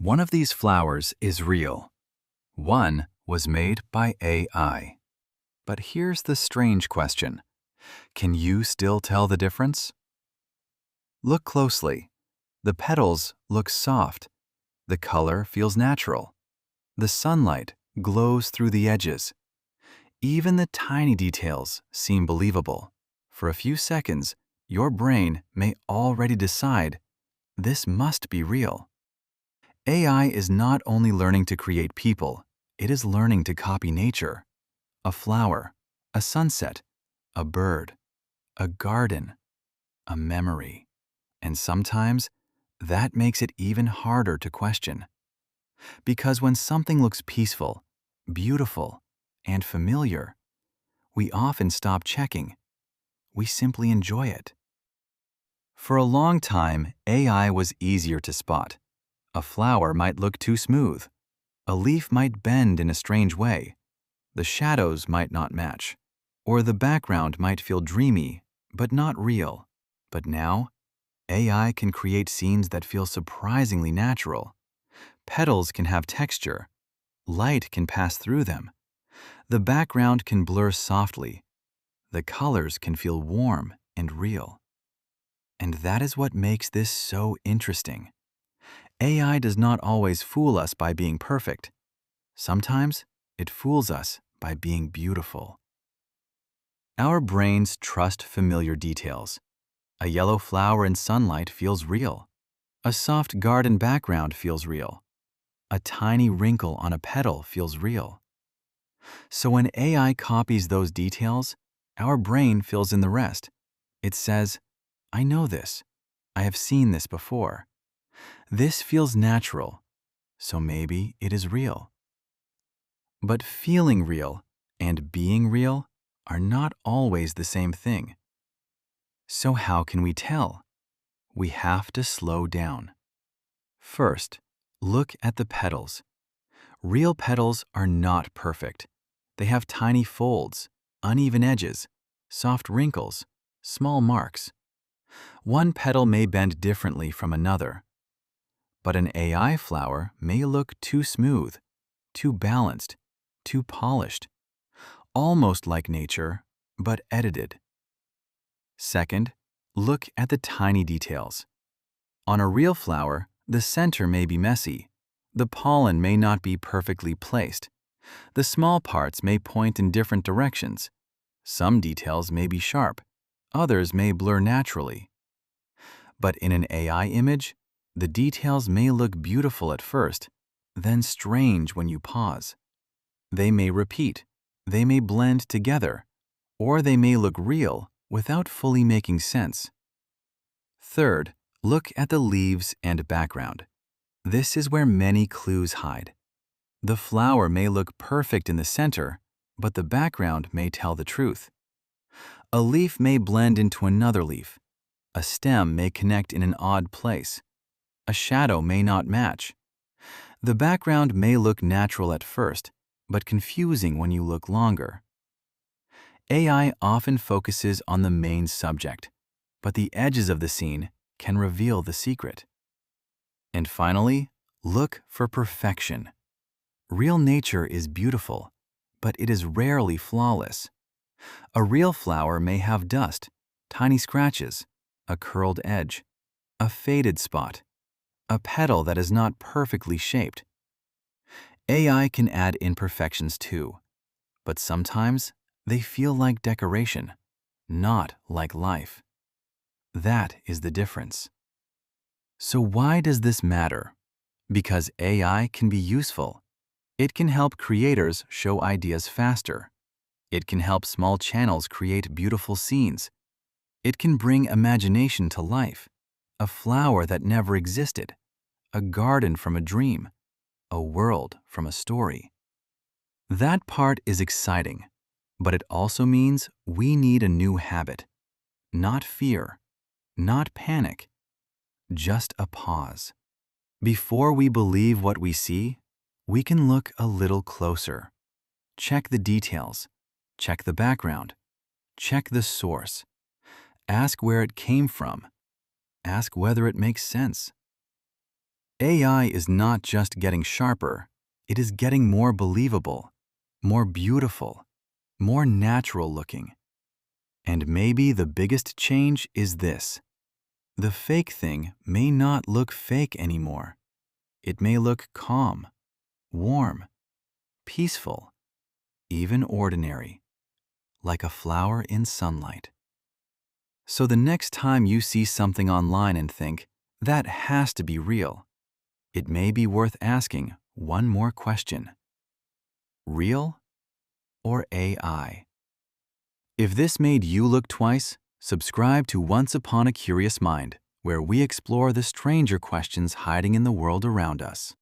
One of these flowers is real. One was made by AI. But here's the strange question. Can you still tell the difference? Look closely. The petals look soft. The color feels natural. The sunlight glows through the edges. Even the tiny details seem believable. For a few seconds, your brain may already decide, this must be real. AI is not only learning to create people, it is learning to copy nature. A flower, a sunset, a bird, a garden, a memory. And sometimes, that makes it even harder to question. Because when something looks peaceful, beautiful, and familiar, we often stop checking. We simply enjoy it. For a long time, AI was easier to spot. A flower might look too smooth. A leaf might bend in a strange way. The shadows might not match. Or the background might feel dreamy, but not real. But now, AI can create scenes that feel surprisingly natural. Petals can have texture. Light can pass through them. The background can blur softly. The colors can feel warm and real. And that is what makes this so interesting. AI does not always fool us by being perfect. Sometimes it fools us by being beautiful. Our brains trust familiar details. A yellow flower in sunlight feels real. A soft garden background feels real. A tiny wrinkle on a petal feels real. So when AI copies those details, our brain fills in the rest. It says, I know this. I have seen this before. This feels natural, so maybe it is real. But feeling real and being real are not always the same thing. So how can we tell? We have to slow down. First, look at the petals. Real petals are not perfect. They have tiny folds, uneven edges, soft wrinkles, small marks. One petal may bend differently from another. But an AI flower may look too smooth, too balanced, too polished, almost like nature, but edited. Second, look at the tiny details. On a real flower, the center may be messy. The pollen may not be perfectly placed. The small parts may point in different directions. Some details may be sharp. Others may blur naturally. But in an AI image, the details may look beautiful at first, then strange when you pause. They may repeat, they may blend together, or they may look real without fully making sense. Third, look at the leaves and background. This is where many clues hide. The flower may look perfect in the center, but the background may tell the truth. A leaf may blend into another leaf. A stem may connect in an odd place. A shadow may not match. The background may look natural at first, but confusing when you look longer. AI often focuses on the main subject, but the edges of the scene can reveal the secret. And finally, look for perfection. Real nature is beautiful, but it is rarely flawless. A real flower may have dust, tiny scratches, a curled edge, a faded spot, a petal that is not perfectly shaped. AI can add imperfections too, but sometimes they feel like decoration, not like life. That is the difference. So why does this matter? Because AI can be useful. It can help creators show ideas faster. It can help small channels create beautiful scenes. It can bring imagination to life, a flower that never existed, a garden from a dream, a world from a story. That part is exciting, but it also means we need a new habit. Not fear, not panic, just a pause. Before we believe what we see, we can look a little closer. Check the details. Check the background. Check the source. Ask where it came from. Ask whether it makes sense. AI is not just getting sharper, it is getting more believable, more beautiful, more natural looking. And maybe the biggest change is this. The fake thing may not look fake anymore. It may look calm, warm, peaceful, even ordinary, like a flower in sunlight. So the next time you see something online and think, that has to be real, it may be worth asking one more question. Real or AI? If this made you look twice, subscribe to Once Upon a Curious Mind, where we explore the stranger questions hiding in the world around us.